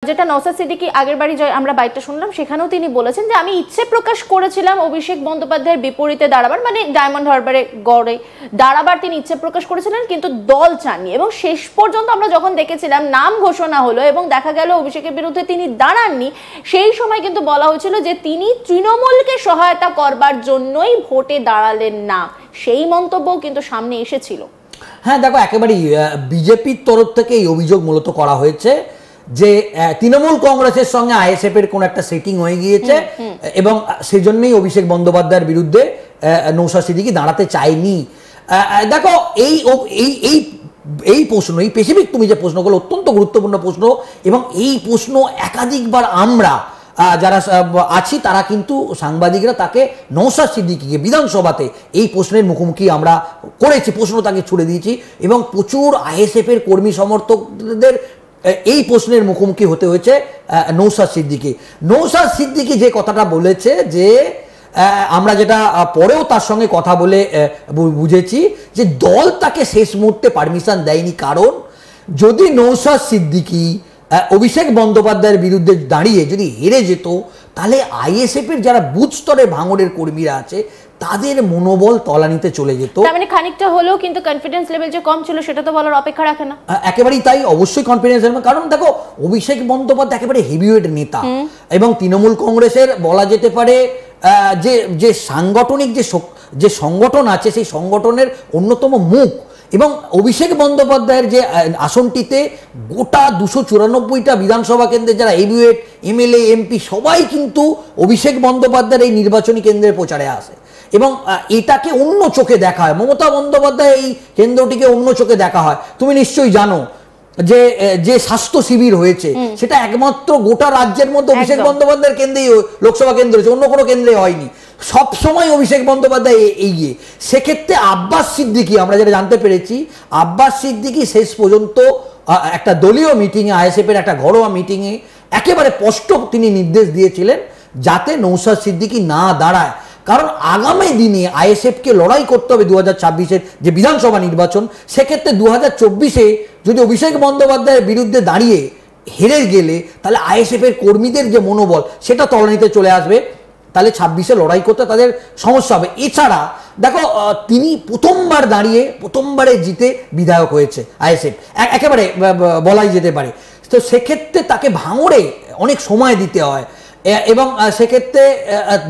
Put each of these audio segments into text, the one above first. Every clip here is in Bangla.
যেটা নওশাদ সিদ্দিকী আগের বাড়ি আমরা বাইকটা শুনলাম, সেখানেও তিনি বলেছেন যে আমি ইচ্ছে প্রকাশ করেছিলাম অভিষেক বন্দ্যোপাধ্যায়ের বিপরীতে দাঁড়াবার, মানে ডায়মন্ড হারবারে গড়ে দাঁড়াবার তিনি ইচ্ছে প্রকাশ করেছিলেন, কিন্তু দল চাননি। এবং শেষ পর্যন্ত আমরা যখন দেখেছিলাম নাম ঘোষণা হলো এবং দেখা গেল অভিষেকের বিরুদ্ধে তিনি দাঁড়াননি, সেই সময় কিন্তু বলা হয়েছিল যে তিনি তৃণমূলকে সহায়তা করবার জন্যই ভোটে দাঁড়ালেন না। সেই মন্তব্য কিন্তু সামনে এসেছিল। হ্যাঁ দেখো, একেবারেই বিজেপির তরফ থেকে এই অভিযোগ মূলত করা হয়েছে যে তৃণমূল কংগ্রেসের সঙ্গে আইএসএফ এর কোন একটা সেটিং হয়ে গিয়েছে এবং সেই জন্যই অভিষেক বন্দ্যোপাধ্যায়ের বিরুদ্ধে নওশাদ সিদ্দিকী দাঁড়াতে চায়নি। দেখো এই এই এই এই প্রশ্ন, এই স্পেসিফিক তুমি যে প্রশ্নগুলো অত্যন্ত গুরুত্বপূর্ণ প্রশ্ন, এবং এই প্রশ্ন একাধিকবার আমরা যারা আছি তারা কিন্তু সাংবাদিকরা তাকে নওশাদ সিদ্দিকীকে বিধানসভাতে এই প্রশ্নের মুখোমুখি আমরা করেছি, প্রশ্ন তাকে ছুড়ে দিয়েছি এবং প্রচুর আইএসএফ এর কর্মী সমর্থকদের এই প্রশ্নের মুখোমুখি হতে হয়েছে নওশাদ সিদ্দিকী। নওশাদ সিদ্দিকী যে কথাটা বলেছে, যে আমরা যেটা পরেও তার সঙ্গে কথা বলে বুঝেছি যে দল তাকে শেষ মুহূর্তে পারমিশন দেয়নি, কারণ যদি নওশাদ সিদ্দিকী অভিষেক বন্দ্যোপাধ্যায়ের বিরুদ্ধে দাঁড়িয়ে যদি হেরে যেত, তাহলে আইএসএফ এর যারা বুথ স্তরে ভাঙড়ের কর্মীরা আছে তাদের মনোবল তলানিতে চলে যেত। মানে খানিকটা হলেও কিন্তু কনফিডেন্স লেভেল যে কম ছিল সেটা তো বলার অপেক্ষা রাখে না। একেবারেই তাই, অবশ্যই কনফিডেন্স, কারণ দেখো অভিষেক বন্দ্যোপাধ্যায় একেবারে হেভিওয়েট নেতা এবং তৃণমূল কংগ্রেসের বলা যেতে পারে যে যে সাংগঠনিক যে সংগঠন আছে সেই সংগঠনের অন্যতম মুখ, এবং অভিষেক বন্দ্যোপাধ্যায়ের যে আসনটিতে গোটা 294টা বিধানসভা কেন্দ্রে যারা হেভিওয়েট এমএলএ এমপি সবাই কিন্তু অভিষেক বন্দ্যোপাধ্যায়ের এই নির্বাচনী কেন্দ্রের প্রচারে আসে এবং এটাকে অন্য চোখে দেখা হয়। মমতা বন্দ্যোপাধ্যায় এই কেন্দ্রটিকে অন্য চোখে দেখা হয়। তুমি নিশ্চয়ই জানো যে যে স্বাস্থ্য শিবির হয়েছে সেটা একমাত্র গোটা রাজ্যের মধ্যে অভিষেক বন্দ্যোপাধ্যায়ের কেন্দ্রেই লোকসভা কেন্দ্র হয়েছে, অন্য কোনো কেন্দ্রে হয়নি। সব সময় অভিষেক বন্দ্যোপাধ্যায় এগিয়ে। সেক্ষেত্রে আব্বাস সিদ্দিকী, আমরা যেটা জানতে পেরেছি, আব্বাস সিদ্দিকী শেষ পর্যন্ত একটা দলীয় মিটিংয়ে, আইএসএফ এর একটা ঘরোয়া মিটিংয়ে একেবারে স্পষ্ট তিনি নির্দেশ দিয়েছিলেন যাতে নওশাদ সিদ্দিকী না দাঁড়ায়, কারণ আগামী দিনে আইএসএফকে লড়াই করতে হবে 2026-এর যে বিধানসভা নির্বাচন। সেক্ষেত্রে 2024-এ যদি অভিষেক বন্দ্যোপাধ্যায়ের বিরুদ্ধে দাঁড়িয়ে হেরে গেলে তাহলে আইএসএফ এর কর্মীদের যে মনোবল সেটা তলানিতে চলে আসবে, তাহলে 26-এ লড়াই করতে তাদের সমস্যা হবে। এছাড়া দেখো তিনি প্রথমবার দাঁড়িয়ে প্রথমবারে জিতে বিধায়ক হয়েছে আইএসএফ, একেবারে বলাই যেতে পারে। তো সেক্ষেত্রে তাকে ভাঙড়ে অনেক সময় দিতে হয় এবং সেক্ষেত্রে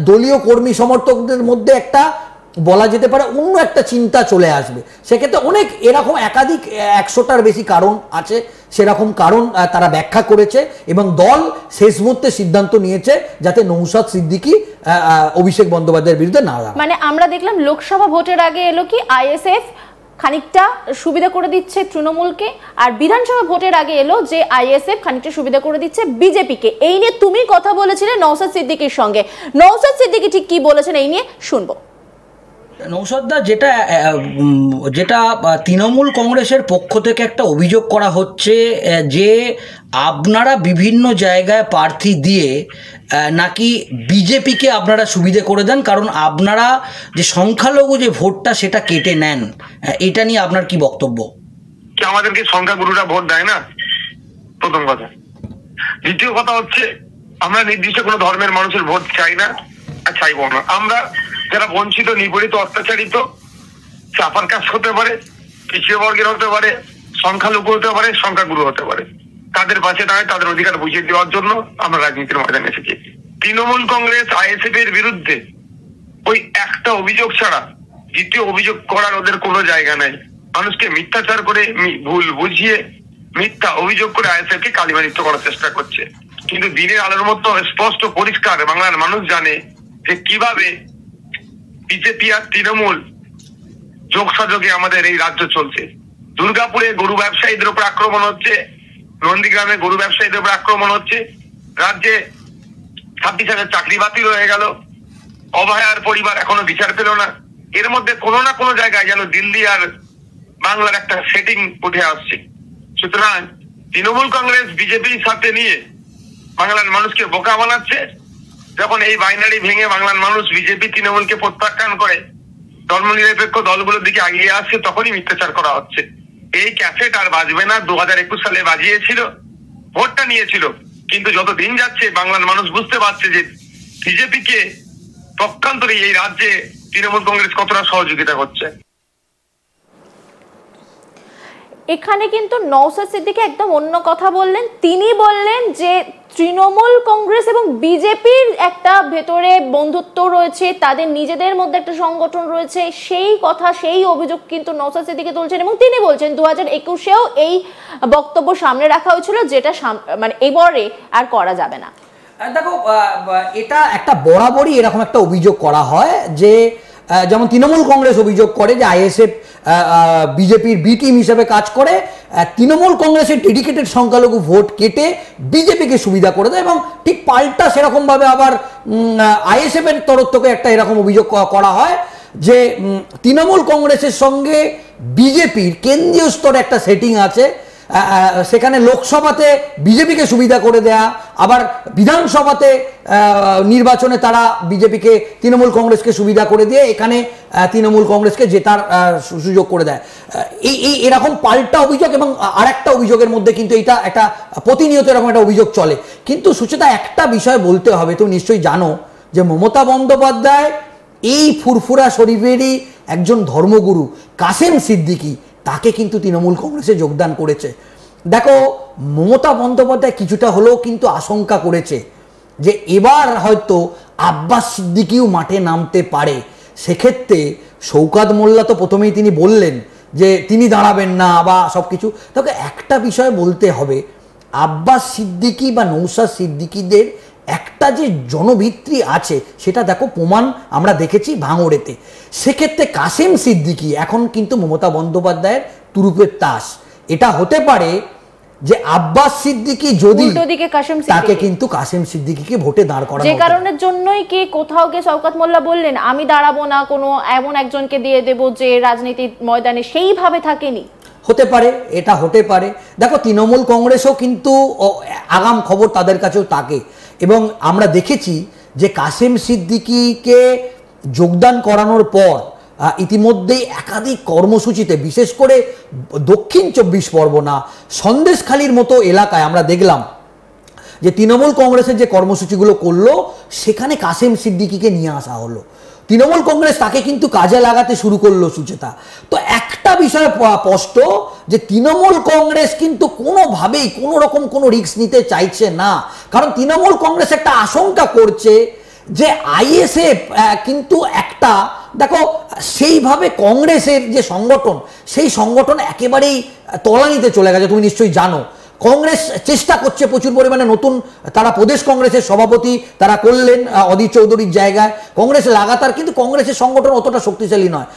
দলীয় কর্মী সমর্থকদের মধ্যে একটা বলা যেতে পারে অন্য একটা চিন্তা চলে আসবে। সেক্ষেত্রে অনেক এরকম একাধিক 100টার বেশি কারণ আছে, সেরকম কারণ তারা ব্যাখ্যা করেছে এবং দল শেষ মুহূর্তে সিদ্ধান্ত নিয়েছে যাতে নওশাদ সিদ্দিকী অভিষেক বন্দ্যোপাধ্যায়ের বিরুদ্ধে না দাঁড়ায়। মানে আমরা দেখলাম লোকসভা ভোটের আগে এলো কি আইএসএফ খানিকটা সুবিধা করে দিচ্ছে তৃণমূলকে, আর বিধানসভা ভোটের আগে এলো যে আইএসএফ খানিকটা সুবিধা করে দিচ্ছে বিজেপিকে। এই নিয়ে তুমি কথা বলেছিলে নওশাদ সিদ্দিকীর সঙ্গে, নওশাদ সিদ্দিকী ঠিক কি বলেছেন এই নিয়ে শুনবো। নওশাদদা, যেটা তৃণমূল কংগ্রেসের পক্ষ থেকে একটা অভিযোগ করা হচ্ছে যে আপনারা বিভিন্ন জায়গায় প্রার্থী দিয়ে নাকি বিজেপিকে আপনারা সুবিধে করে দেন, কারণ আপনারা যে সংখ্যালঘু যে ভোটটা সেটা কেটে নেন। এটা নিয়ে আপনার কি বক্তব্য? আমাদেরকে সংখ্যাগুরুরা ভোট দেয় না, প্রথম কথা। দ্বিতীয় কথা হচ্ছে আমরা নির্দিষ্ট কোনো ধর্মের মানুষের ভোট চাই না আর চাইবো না। আমরা যারা বঞ্চিত, নিপীড়িত, অত্যাচারিত, চাপার কাজ হতে পারে, পিছিয়ে বর্গের হতে পারে, সংখ্যালঘু হতে পারে, সংখ্যাগুরু হতে পারে, তাদের পাশে দাঁড়ায় তাদের অধিকার বুঝিয়ে দেওয়ার জন্য আমরা রাজনীতির ময়দানে এসেছি। তৃণমূল কংগ্রেস আইএসএফ এর বিরুদ্ধে ওই একটা অভিযোগ ছাড়া দ্বিতীয় অভিযোগ করার ওদের কোনো জায়গা নাই। মানুষকে মিথ্যাচার করে, ভুল বুঝিয়ে, মিথ্যা অভিযোগ করে আইএসএফ কে কালিমালিপ্ত করার চেষ্টা করছে। কিন্তু দিনের আলোর মতো স্পষ্ট পরিষ্কার বাংলার মানুষ জানে যে কিভাবে বিজেপি আর তৃণমূল যোগসাযোগে আমাদের এই রাজ্য চলছে। দুর্গাপুরে গরু ব্যবসায়ীদের উপর আক্রমণ হচ্ছে, নন্দীগ্রামে গরু ব্যবসায়ীদের উপর আক্রমণ হচ্ছে, রাজ্যে 26,000 চাকরি বাতিল হয়ে গেল, অভয়ার পরিবার এখনো বিচার পেল না। এর মধ্যে কোনো না কোনো জায়গায় যেন দিল্লি আর বাংলার একটা সেটিং উঠে আসছে। সুতরাং তৃণমূল কংগ্রেস বিজেপির সাথে নিয়ে বাংলার মানুষকে বোকা বানাচ্ছে। যখন এই বাইনারি ভেঙে বাংলার মানুষ বিজেপি তৃণমূলকে প্রত্যাখ্যান করে ধর্মনিরপেক্ষ দলগুলোর দিকে এগিয়ে আসছে, তখনই মিথ্যাচার করা হচ্ছে। এই ক্যাসেট আর বাজবে না। 2021 সালে বাজিয়েছিল, ভোটটা নিয়েছিল, কিন্তু যত দিন যাচ্ছে বাংলার মানুষ বুঝতে পারছে যে বিজেপিকে পক্ষান্তরে এই রাজ্যে তৃণমূল কংগ্রেস কতটা সহযোগিতা করছে। এখানে কিন্তু নওশাদ সিদ্দিকী একদম অন্য কথা বললেন। তিনি বললেন যে তৃণমূল কংগ্রেস এবং বিজেপির একটা ভেতরে বন্ধুত্ব রয়েছে, তাদের নিজেদের মধ্যে একটা সংগঠন রয়েছে, সেই কথা সেই অভিযোগ কিন্তু নওশাদ সিদ্দিকী তুলছেন এবং তিনি বলছেন 2021-এও এই বক্তব্য সামনে রাখা হয়েছিল, যেটা মানে এবারে আর করা যাবে না। দেখো এটা একটা বরাবরই এরকম একটা অভিযোগ করা হয় যে যেমন তৃণমূল কংগ্রেস অভিযোগ করে যে আইএসএফ বিজেপির বি টিম হিসেবে কাজ করে, তৃণমূল কংগ্রেসের ডেডিকেটেড সংখ্যালঘু ভোট কেটে বিজেপিকে সুবিধা করে দেয় এবং ঠিক পাল্টা সেরকমভাবে আবার আইএসএফ এর তরফ থেকে একটা এরকম অভিযোগ করা হয় যে তৃণমূল কংগ্রেসের সঙ্গে বিজেপির কেন্দ্রীয় স্তরে একটা সেটিং আছে, সেখানে লোকসভাতে বিজেপিকে সুবিধা করে দেয়া, আবার বিধানসভাতে নির্বাচনে তারা বিজেপিকে তৃণমূল কংগ্রেসকে সুবিধা করে দিয়ে এখানে তৃণমূল কংগ্রেসকে জেতার সুযোগ করে দেয়। এই এরকম পাল্টা অভিযোগ এবং আরেকটা অভিযোগের মধ্যে কিন্তু এটা একটা প্রতিনিয়ত এরকম একটা অভিযোগ চলে। কিন্তু সুচেতা একটা বিষয় বলতে হবে, তুমি নিশ্চয়ই জানো যে মমতা বন্দ্যোপাধ্যায় এই ফুরফুরা শরীফেরই একজন ধর্মগুরু কাসেম সিদ্দিকী তাকে কিন্তু তৃণমূল কংগ্রেসে যোগদান করেছে। দেখো মমতা বন্দ্যোপাধ্যায় কিছুটা হলেও কিন্তু আশঙ্কা করেছে যে এবার হয়তো আব্বাস সিদ্দিকীও মাঠে নামতে পারে। সেক্ষেত্রে শওকত মোল্লা তো প্রথমেই তিনি বললেন যে তিনি দাঁড়াবেন না বা সব কিছু। তবে একটা বিষয় বলতে হবে, আব্বাস সিদ্দিকী বা নওশাদ সিদ্দিকীদের একটা যে জনভিত্তি আছে সেটা দেখো প্রমাণ আমরা দেখেছি ভাঙড়েতে। সেক্ষেত্রে কাসেম সিদ্দিকী এখন কিন্তু মমতা বন্দ্যোপাধ্যায়ের তুরুপের তাস। এটা হতে পারে যে আব্বাস সিদ্দিকী যদি তাকে কিন্তু কাসেম সিদ্দিকীকে ভোটে দাঁড় করানো, যে কারণের জন্যই কি কোথাও গিয়ে শওকত মোল্লা বললেন আমি দাঁড়াবো না, কোনো এমন একজনকে দিয়ে দেব যে রাজনীতির ময়দানে সেইভাবে থাকেনি। হতে পারে, এটা হতে পারে। দেখো তৃণমূল কংগ্রেসও কিন্তু আগাম খবর তাদের কাছেও থাকে এবং আমরা দেখেছি যে কাসেম সিদ্দিকীকে যোগদান করানোর পর ইতিমধ্যেই একাধিক কর্মসূচিতে বিশেষ করে দক্ষিণ 24 পরগনা সন্দেশখালীর মতো এলাকায় আমরা দেখলাম যে তৃণমূল কংগ্রেসের যে কর্মসূচিগুলো করলো সেখানে কাসেম সিদ্দিকীকে নিয়ে আসা হলো। তৃণমূল কংগ্রেস তাকে কিন্তু কাজে লাগাতে শুরু করলো সুচেতা। তো একটা বিষয় স্পষ্ট যে তৃণমূল কংগ্রেস কিন্তু কোনোভাবেই কোনো রকম কোনো রিস্ক নিতে চাইছে না, কারণ তৃণমূল কংগ্রেস একটা আশঙ্কা করছে যে আইএসএফ কিন্তু একটা দেখো সেইভাবে কংগ্রেসের যে সংগঠন সেই সংগঠন একেবারেই তলানিতে চলে গেছে। তুমি নিশ্চয়ই জানো কংগ্রেস চেষ্টা করছে প্রচুর পরিমাণে, নতুন তারা প্রদেশ কংগ্রেসের সভাপতি তারা করলেন অধীর চৌধুরীর জায়গায়, কংগ্রেস লাগাতার, কিন্তু কংগ্রেসের সংগঠন অতটা শক্তিশালী নয়।